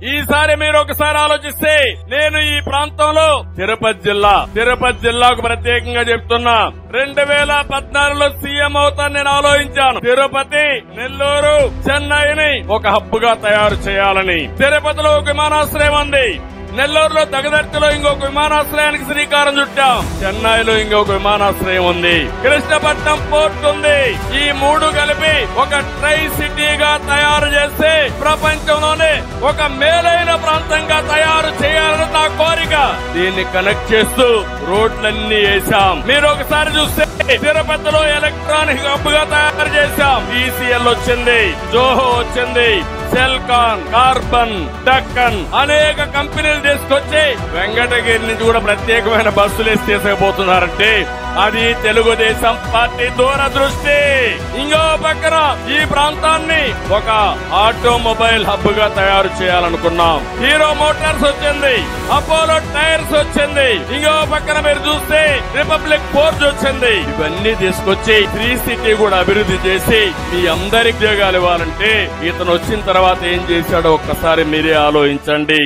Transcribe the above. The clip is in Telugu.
ఈసారి మీరు ఒకసారి ఆలోచిస్తే నేను ఈ ప్రాంతంలో తిరుపతి జిల్లాకు ప్రత్యేకంగా చెప్తున్నా 2014లో సీఎం అవుతాను నేను ఆలోచించాను. తిరుపతి, నెల్లూరు, చెన్నైని ఒక హబ్ గా తయారు చేయాలని. తిరుపతిలో ఒక విమానాశ్రయం ఉంది, నెల్లూరులో దగదర్తిలో ఇంకొక విమానాశ్రయానికి శ్రీకారం చుట్టాం, చెన్నైలో ఇంకొక విమానాశ్రయం ఉంది, కృష్ణపట్నం పోర్ట్ ఉంది. ఈ 3 కలిపి ఒక ట్రై సిటీగా తయారు చేస్తే ప్రపంచంలోనే ఒక మేలైన ప్రాంతంగా తయారు చేయాలని నా కోరిక. దీన్ని కనెక్ట్ చేస్తూ రోడ్లన్నీ వేశాం. మీరు ఒకసారి చూస్తే తిరుపతిలో ఎలక్ట్రానిక్ హబ్ గా తయారు చేశాం. TCL వచ్చింది, జోహో వచ్చింది, సెల్కాన్, కార్బన్, డక్కన్ అనేక కంపెనీలు తీసుకొచ్చి వెంకటగిరి నుంచి కూడా ప్రత్యేకమైన బస్సులు వేసి తీసుకుపోతున్నారంటే అది తెలుగుదేశం పార్టీ దూరదృష్టి. ఇంకో పక్కన ఈ ప్రాంతాన్ని ఒక ఆటోమొబైల్ హబ్ గా తయారు చేయాలనుకున్నాం. హీరో మోటార్స్ వచ్చింది, అపోలో టైర్స్ వచ్చింది, ఇంకో పక్కన మీరు చూస్తే రిపబ్లిక్ ఫోర్జ్ వచ్చింది. ఇవన్నీ తీసుకొచ్చి 3 సిటీ కూడా అభివృద్ధి చేసి మీ అందరికి ఉద్యోగాలు ఇవ్వాలంటే ఇతను వచ్చిన తర్వాత ఏం చేశాడో ఒక్కసారి మీరే ఆలోచించండి.